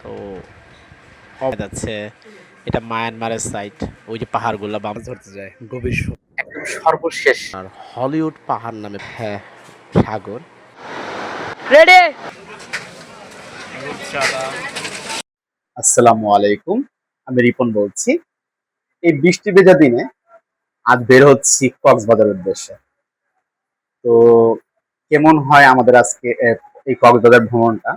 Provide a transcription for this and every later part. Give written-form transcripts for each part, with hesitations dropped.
তো যাচ্ছে এটা মায়ানমারের সাইট, ওই যে পাহাড়গুলো বাম ধরতে যায় গভীর একদম সর্বশেষ। আর হলিউড পাহাড় নামে হ্যাঁ সাগর। রেডি। আসসালামু আলাইকুম, আমি রিপন বলছি। এই বৃষ্টি ভেজা দিনে আজ বের হচ্ছি কক্সবাজারের উদ্দেশ্যে। তো কেমন হয় আমাদের আজকে এই কক্সবাজার ভ্রমণটা,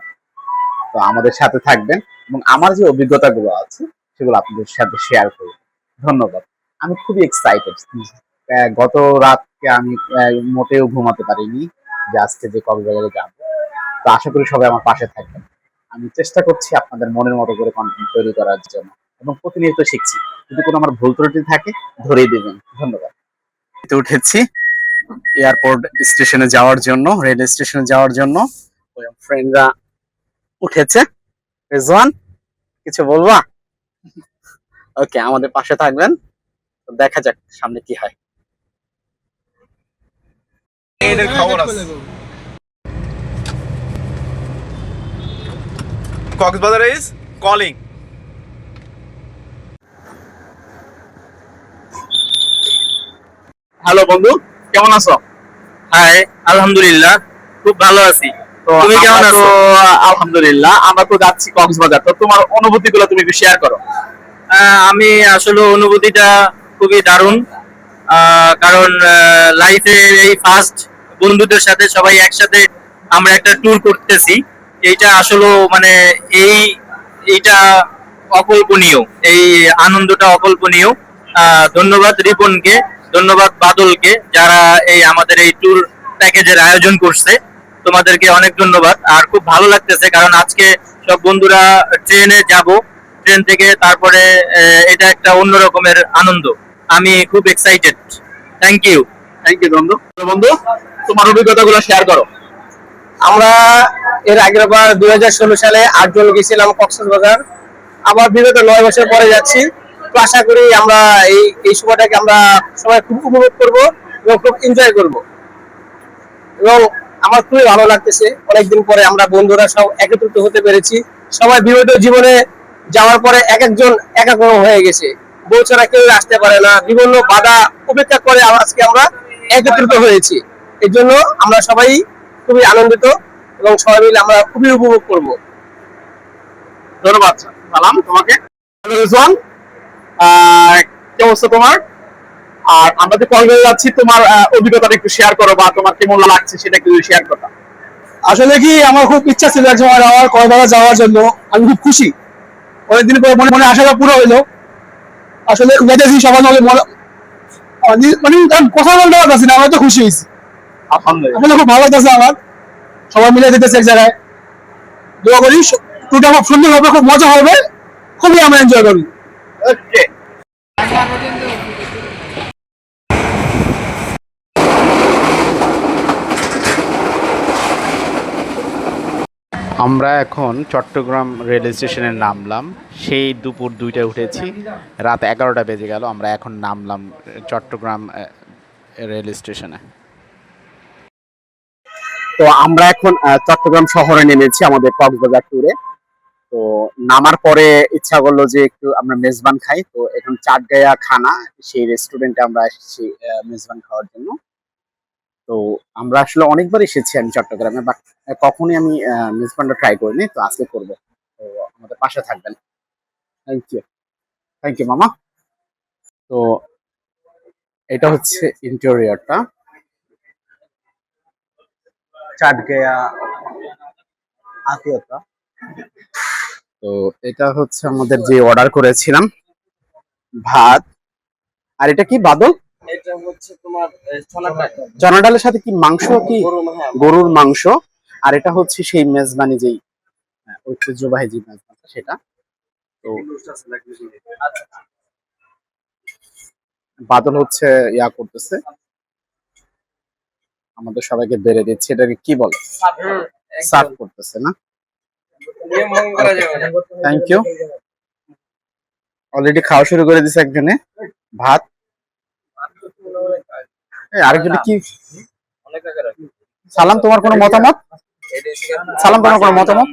তো আমাদের সাথে থাকবেন এবং আমার যে অভিজ্ঞতাগুলো আছে সেগুলো আপনাদের সাথে শেয়ার করব। ধন্যবাদ। আমি খুবই এক্সাইটেড। গত রাতকে আমি মোটেও ঘুমাতে পারিনি যে আজকে যে কক্সবাজারে যাব। তো আশা করি সবাই আমার পাশে থাকবেন। আমি চেষ্টা করছি আপনাদের মনের মতো করে কন্টেন্ট তৈরি করার জন্য এবং প্রতিনিয়ত শিখছি। যদি কোনো আমার ভুল ত্রুটি থাকে ধরিয়ে দিবেন। ধন্যবাদ। উঠেছি এয়ারপোর্ট স্টেশনে যাওয়ার জন্য, রেল স্টেশনে যাওয়ার জন্য। ফ্রেন্ডরা উঠেছে। রেজওয়ান, কিছু বলবা? ওকে, আমাদের পাশে থাকবেন। দেখা যাক সামনে কি হয়। এদের খবর আছে। Cox's Bazar is calling. হ্যালো বন্ধু, কেমন আছো? হাই, আলহামদুলিল্লাহ খুব ভালো আছি। তো তুমি কেমন আমরা তো আছো? আলহামদুলিল্লাহ, আমরা তো যাচ্ছি কক্সবাজার। তো তোমার অনুভূতিগুলো তুমি একটু শেয়ার করো। আমি আসলে অনুভূতিটা খুবই দারুণ, কারণ লাইফে এই ফার্স্ট বন্ধুদের সাথে সবাই একসাথে আমরা একটা ট্যুর করতেছি। এইটা আসলে মানে এই এইটা অকল্পনীয়, এই আনন্দটা অকল্পনীয়। ধন্যবাদ রিপনকে, ধন্যবাদ বাদলকে, যারা এই আমাদের এই ট্যুর প্যাকেজের আয়োজন করছে। তোমাদেরকে অনেক ধন্যবাদ। আর খুব ভালো লাগতেছে কারণ আজকে সব বন্ধুরা ট্রেনে যাব, ট্রেন থেকে তারপরে এটা একটা অন্য রকমের আনন্দ। আমি খুব excited. Thank you. Thank you বন্ধু। তো বন্ধু, তোমার অভিজ্ঞতাগুলো শেয়ার করো। আমরা এর আগের বার 2016 সালে 8 জন গেছিলাম কক্সবাজার। আবার বিগত 9 বছর পরে যাচ্ছি। তো আশা করি আমরা এই সময়টাকে আমরা সবাই খুব উপভোগ করব এবং খুব এনজয় করব। এবং আমার খুবই ভালো লাগতেছে, অনেকদিন পরে আমরা বন্ধুরা সব একত্রিত হতে পেরেছি। সবাই বিগত জীবনে যাওয়ার পরে এক একজন এক এক রকম হয়ে গেছে। বউ ছাড়া কেউ আসতে পারে না, বিভিন্ন বাধা উপেক্ষা করে আজকে আমরা একত্রিত হয়েছি। এর জন্য আমরা সবাই খুবই আনন্দিত এবং সবাই মিলে আমরা খুবই উপভোগ করব। ধন্যবাদ সালাম তোমাকে। হ্যালো রিজওয়ান, কি অবস্থা তোমার? আর আমরা যে কক্সবাজার যাচ্ছি, তোমার অভিজ্ঞতাটা একটু শেয়ার করো, বা তোমার কেমন লাগছে সেটা একটু শেয়ার করো। আসলে কি আমার খুব ইচ্ছা ছিল এক সময় কক্সবাজার যাওয়ার জন্য। আমি খুব খুশি, অনেকদিন পরে মনে মনে আশাটা পুরো হইলো। আসলে গেছি সবার মনে মানে কথা বলতে পারছি না, আমি তো খুশি হয়েছি। আলহামদুলিল্লাহ। আসলে খুব ভালো লাগতেছে আমার, সবাই মিলে যেতেছে এক জায়গায়। দোয়া করি টুটা খুব সুন্দর হবে, খুব মজা হবে, খুবই আমরা এনজয় করি। ওকে। আমরা এখন চট্টগ্রাম রেল স্টেশনে নামলাম। সেই দুপুর 2টায় উঠেছি, রাত 11টা বেজে গেল। আমরা এখন নামলাম চট্টগ্রাম রেল স্টেশনে। তো আমরা এখন চট্টগ্রাম শহরে নেমেছি আমাদের কক্সবাজার ট্যুরে। তো নামার পরে ইচ্ছা করলো যে একটু আমরা মেজবান খাই। তো এখন চাটগায়া খানা, সেই রেস্টুরেন্টে আমরা এসেছি মেজবান খাওয়ার জন্য। তো আমরা আসলে অনেকবার এসেছি আমি চট্টগ্রামে, বাট কখনই আমি মেজবানটা ট্রাই করিনি। তো আজকে করবো। তো আমাদের পাশে থাকবেন। Thank you. থ্যাংক ইউ মামা। তো এটা হচ্ছে ইন্টেরিয়রটা, চাটগায়া আতিয়তা। তো এটা হচ্ছে আমাদের যে অর্ডার করেছিলাম, ভাত। আর এটা কি বাদল? এটা হচ্ছে তোমার চনা ডালের সাথে কি মাংস, কি গরুর মাংস। আর এটা হচ্ছে সেই মেজবানি, যেই ঐতিহ্যবাহী যে মেজবানটা সেটা। তো বাদল হচ্ছে ইয়া করতেছে, আমাদের সবাইকে বেড়ে দিচ্ছে। এটাকে কি বলে, সার্ভ করতেছে না? Thank you. অলরেডি খাওয়া শুরু করে দিছে একজনে ভাত। আরেকজনে কি? সালাম, তোমার কোনো মতামত? সালাম, তোমার কোনো মতামত?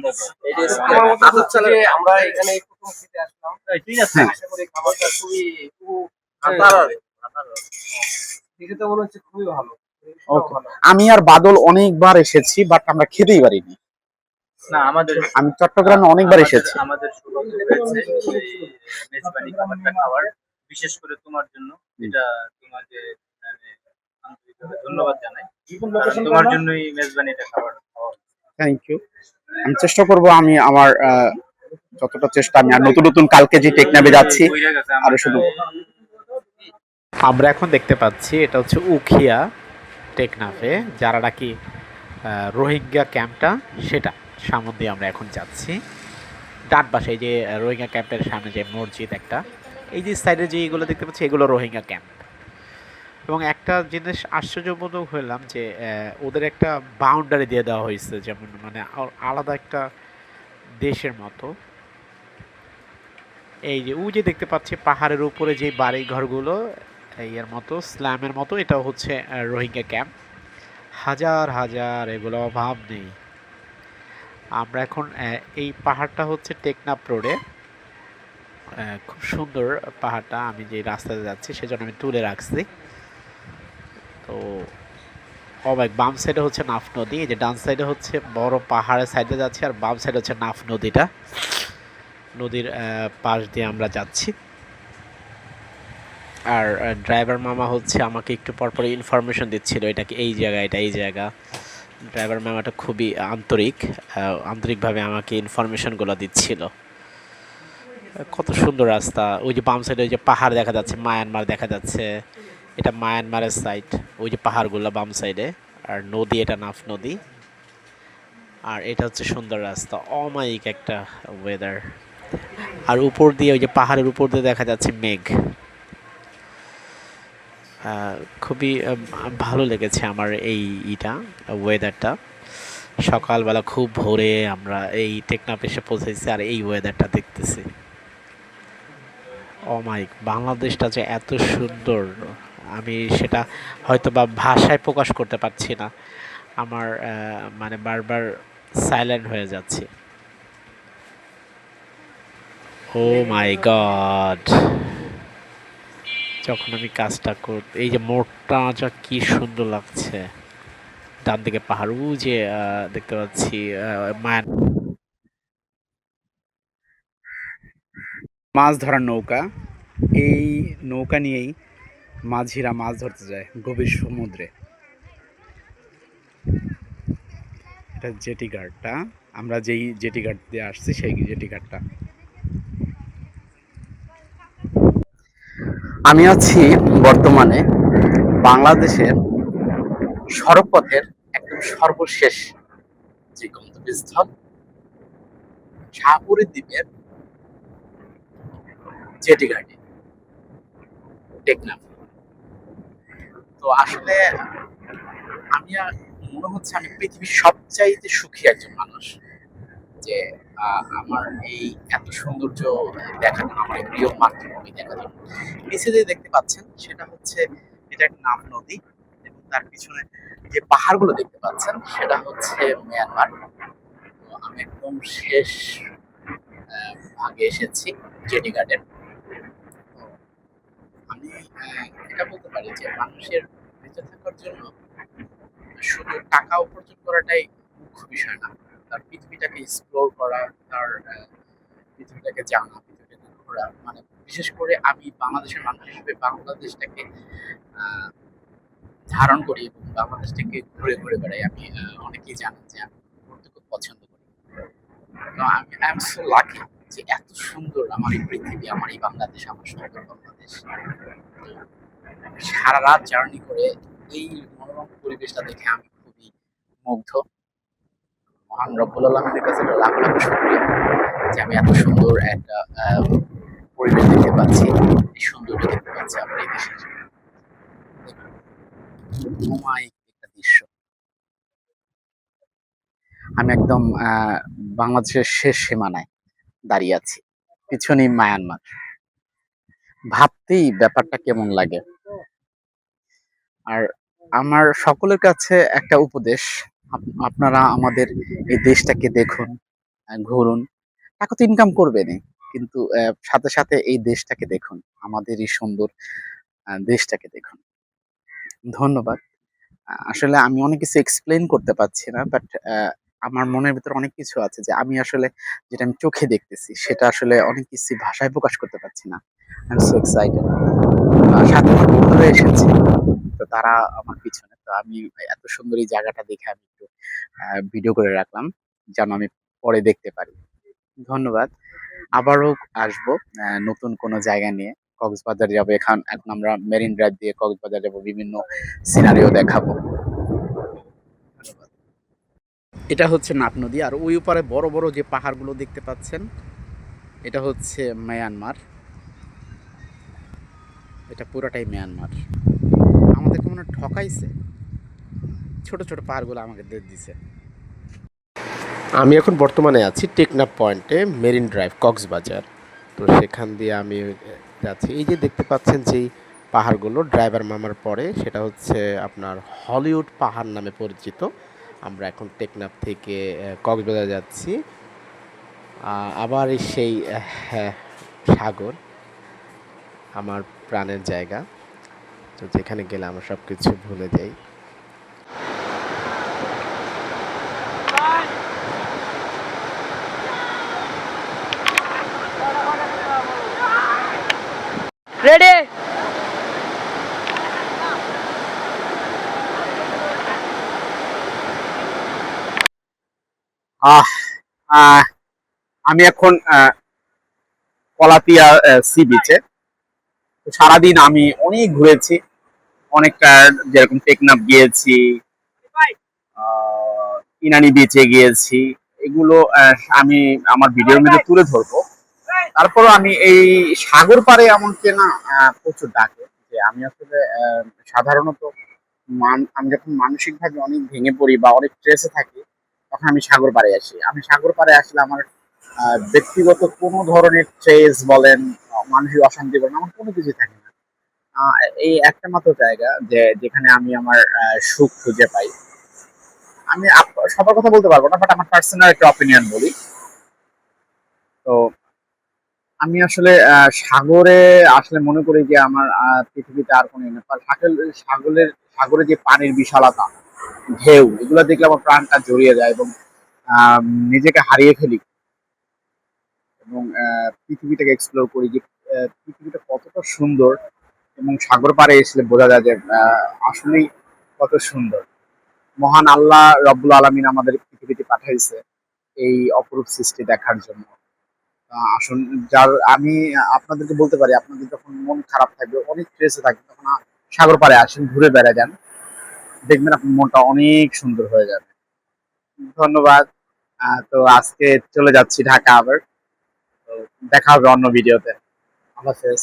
আমার মতে হচ্ছে যে আমরা এখানে প্রথম খেতে আসলাম, ঠিক আছে। হ্যাঁ। আশা করি খাবারটা খুব ভালো। দেখে তো মনে হচ্ছে খুবই ভালো। ওকে, আমি আর বাদল অনেকবার এসেছি, বাট আমরা খেতেই পারিনি। না আমাদের আমি চট্টগ্রামে অনেকবার এসেছি। আমাদের সৌভাগ্য হয়েছে এই মেজবানি খাবারটা খাওয়ার, বিশেষ করে তোমার জন্য। এটা তোমাকে মানে আন্তরিকভাবে ধন্যবাদ জানাই, কারণ তোমার জন্যই মেজবানিটা খাবার খাওয়া। Thank you. আমি চেষ্টা করব, আমি আমার যতটা চেষ্টা, আমি আর নতুন নতুন কালকে যে টেকনাফে যাচ্ছি হয়ে গেছে আরো শুধু। আমরা এখন দেখতে পাচ্ছি এটা হচ্ছে উখিয়া টেকনাফে, যারা নাকি রোহিঙ্গা ক্যাম্পটা সেটা সামনে দিয়ে আমরা এখন যাচ্ছি। ডান পাশে এই যে রোহিঙ্গা ক্যাম্পের সামনে যে মসজিদ একটা, এই যে সাইডে যে এগুলো দেখতে পাচ্ছি এগুলো রোহিঙ্গা ক্যাম্প। এবং একটা জিনিস আশ্চর্যবোধক হলাম যে ওদের একটা বাউন্ডারি দিয়ে দেওয়া হয়েছে, যেমন মানে আলাদা একটা দেশের মতো। এই যে যে দেখতে পাচ্ছি পাহাড়ের উপরে যে বাড়ি ঘরগুলো এর মতো স্ল্যামের মতো, এটাও হচ্ছে রোহিঙ্গা ক্যাম্প। হাজার হাজার, এগুলো অভাব নেই। আমরা এখন এই পাহাড়টা হচ্ছে টেকনাফ রোডে, খুব সুন্দর পাহাড়টা। আমি যে রাস্তাতে যাচ্ছি সেজন্য আমি তুলে রাখছি। তো অবাক, বাম সাইডে হচ্ছে নাফ নদী, এই যে ডান সাইডে হচ্ছে বড় পাহাড়ের সাইডে যাচ্ছে, আর বাম সাইডে হচ্ছে নাফ নদীটা। নদীর পাশ দিয়ে আমরা যাচ্ছি। আর ড্রাইভার মামা হচ্ছে আমাকে একটু পরপর ইনফরমেশন দিচ্ছিল, এটা কি এই জায়গা, এটা এই জায়গা। ড্রাইভার মামাটা খুবই আন্তরিকভাবে আমাকে ইনফরমেশনগুলো দিচ্ছিল। কত সুন্দর রাস্তা। ওই যে বাম সাইডে ওই যে পাহাড় দেখা যাচ্ছে, মায়ানমার দেখা যাচ্ছে, এটা মায়ানমারের সাইড। ওই যে পাহাড়গুলো বাম সাইডে, আর নদী, এটা নাফ নদী। আর এটা হচ্ছে সুন্দর রাস্তা, অমায়িক একটা ওয়েদার। আর উপর দিয়ে ওই যে পাহাড়ের উপর দিয়ে দেখা যাচ্ছে মেঘ। খুবই ভালো লেগেছে আমার এই ওয়েদারটা। সকালবেলা খুব ভোরে আমরা এই টেকনাফ এসে পৌঁছেছি, আর এই ওয়েদারটা দেখতেছি। অমায়িক, বাংলাদেশটা যে এত সুন্দর, আমি সেটা হয়তো বা ভাষায় প্রকাশ করতে পারছি না। আমার মানে বারবার সাইলেন্ট হয়ে যাচ্ছে। ও মাই গড, যখন আমি কাজটা এই যে মোড়টা যা কি সুন্দর লাগছে। ডান দিকে পাহাড়, যে দেখতে পাচ্ছি মায়ান। মাছ ধরার নৌকা, এই নৌকা নিয়েই মাঝিরা মাছ ধরতে যায় গভীর সমুদ্রে। এটা জেটি ঘাটটা, আমরা যেই জেটি ঘাট দিয়ে আসছি সেই জেটি ঘাটটা। আমি আছি বর্তমানে বাংলাদেশের সড়কপথের একদম সর্বশেষ যে গন্তব্যস্থল, শাহপুরী দ্বীপের জেটি ঘাটে, টেকনাফ। তো আসলে মনে হচ্ছে আমি পৃথিবীর সবচাইতে সুখী একজন মানুষ, যে আমার এই এত সৌন্দর্য দেখার জন্য, আমার এই প্রিয় মাতৃভূমি দেখার জন্য। নিচে যে দেখতে পাচ্ছেন সেটা হচ্ছে, এটা একটা নাফ নদী, এবং তার পিছনে যে পাহাড়গুলো দেখতে পাচ্ছেন সেটা হচ্ছে মিয়ানমার। তো আমি একদম শেষ ভাগে এসেছি জেটি গার্ডেন। তো আমি এটা বলতে পারি যে মানুষের বেঁচে থাকার জন্য শুধু টাকা উপার্জন করাটাই মুখ্য বিষয় না, তার পৃথিবীটাকে এক্সপ্লোর করা, তার পৃথিবীটাকে জানা, পৃথিবীটাকে ঘোরা। মানে বিশেষ করে আমি বাংলাদেশের মানুষ হিসেবে বাংলাদেশটাকে ধারণ করি এবং বাংলাদেশটাকে ঘুরে ঘুরে বেড়াই। আমি অনেকেই জানেন যে আমি ঘুরতে খুব পছন্দ করি। তো আমি আই এম সো লাকি যে এত সুন্দর আমার এই পৃথিবী, আমার এই বাংলাদেশ, আমার সুন্দর বাংলাদেশ। সারা রাত জার্নি করে এই মনোরম পরিবেশটা দেখে আমি খুবই মুগ্ধ। মহান রব্বুল আলামিনের কাছে লাখ লাখ শুকরিয়া যে আমি এত সুন্দর একটা পরিবেশ দেখতে পাচ্ছি, এই সৌন্দর্য দেখতে পাচ্ছি আমার এই দেশের। অমায়িক একটা দৃশ্য। আমি একদম বাংলাদেশের শেষ সীমানায় দাঁড়িয়ে আছি, পিছনেই মায়ানমার। ভাবতেই ব্যাপারটা কেমন লাগে। আর আমার সকলের কাছে একটা উপদেশ, আপনারা আমাদের এই দেশটাকে দেখুন, ঘুরুন। টাকা তো ইনকাম করবেনই, কিন্তু সাথে সাথে এই দেশটাকে দেখুন, আমাদের এই সুন্দর দেশটাকে দেখুন। ধন্যবাদ। আসলে আমি অনেক কিছু এক্সপ্লেইন করতে পারছি না, বাট আমার মনের ভিতরে অনেক কিছু আছে যে আমি আসলে যেটা আমি চোখে দেখতেছি সেটা আসলে অনেক কিছু ভাষায় প্রকাশ করতে পারছি না। I am so excited. সাথে আমার বন্ধুরা এসেছে, তো তারা আমার পিছনে। তো আমি এত সুন্দর এই জায়গাটা দেখে আমি একটু ভিডিও করে রাখলাম যেন আমি পরে দেখতে পারি। ধন্যবাদ। আবারও আসবো নতুন কোনো জায়গা নিয়ে। কক্সবাজার যাবো, এখন এখন আমরা মেরিন ড্রাইভ দিয়ে কক্সবাজার যাবো, বিভিন্ন সিনারিও দেখাবো। এটা হচ্ছে নাফ নদী, আর ওই পারে বড় বড় যে পাহাড়গুলো দেখতে পাচ্ছেন এটা হচ্ছে মায়ানমার। এটা পুরোটাই মায়ানমার। আমাদেরকে মনে হয় ঠকাইছে, ছোট ছোট পাহাড়গুলো আমাকে দিয়ে দিছে। আমি এখন বর্তমানে আছি টেকনাফ পয়েন্টে, মেরিন ড্রাইভ কক্সবাজার। তো সেখান দিয়ে আমি যাচ্ছি। এই যে দেখতে পাচ্ছেন যেই পাহাড়গুলো ড্রাইভার মামার পরে, সেটা হচ্ছে আপনার হলিউড পাহাড় নামে পরিচিত। আমরা এখন টেকনাফ থেকে কক্সবাজার যাচ্ছি। আবার এই সেই হ্যাঁ, সাগর, আমার প্রাণের জায়গা। তো যেখানে গেলে আমরা সব কিছু ভুলে যাই। রেডি। আহ আহ, আমি এখন কলাপিয়া সি বিচে। সারাদিন আমি অনেক ঘুরেছি, অনেকটা, যেরকম টেকনাফ গিয়েছি, ইনানি বিচে গিয়েছি। এগুলো আমি আমার ভিডিওর মধ্যে তুলে ধরবো। তারপরও আমি এই সাগর পাড়ে এমনকি না প্রচুর ডাকে, যে আমি আসলে সাধারণত আমি যখন মানসিক ভাবে অনেক ভেঙে পড়ি বা অনেক স্ট্রেসে থাকি, তখন আমি সাগর পাড়ে আসি। আমি সাগর পাড়ে আসলে আমার ব্যক্তিগত কোনো ধরনের স্ট্রেস বলেন, মানসিক অশান্তি বলেন, আমার কোনো কিছু থাকে না। আহ, এই একটা মাত্র জায়গা যেখানে আমি আমার সুখ খুঁজে পাই। আমি সবার কথা বলতে পারবো না, বাট আমার পার্সোনাল একটা অপিনিয়ন বলি। তো আমি আসলে সাগরে আসলে মনে করি যে আমার পৃথিবীতে আর কোনো সাগরের সাগরে যে পানির বিশালতা, ঢেউ, এগুলো দেখলে আমার প্রাণটা জড়িয়ে যায় এবং আহ, নিজেকে হারিয়ে ফেলি এবং পৃথিবীটাকে এক্সপ্লোর করি যে পৃথিবীটা কতটা সুন্দর। এবং সাগর পাড়ে এসে বোঝা যায় যে আসলেই কত সুন্দর। মহান আল্লাহ রব্বুল আলামিন আমাদের পৃথিবীতে পাঠাইছে এই অপরূপ সৃষ্টি দেখার জন্য। আসুন, যার আমি আপনাদেরকে বলতে পারি, আপনাদের যখন মন খারাপ থাকবে, অনেক স্ট্রেসে থাকবে, তখন সাগর পাড়ে আসেন, ঘুরে বেড়া যান, দেখবেন আপনার মনটা অনেক সুন্দর হয়ে যাবে। ধন্যবাদ। তো আজকে চলে যাচ্ছি ঢাকা আবার। তো দেখা হবে অন্য ভিডিওতে। আল্লাহ হাফেজ।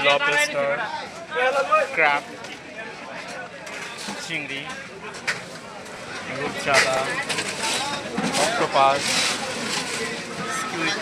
লবস্টার, ক্র্যাব, চিংড়ি, রূপচাঁদা, অক্টোপাস, স্কুইড,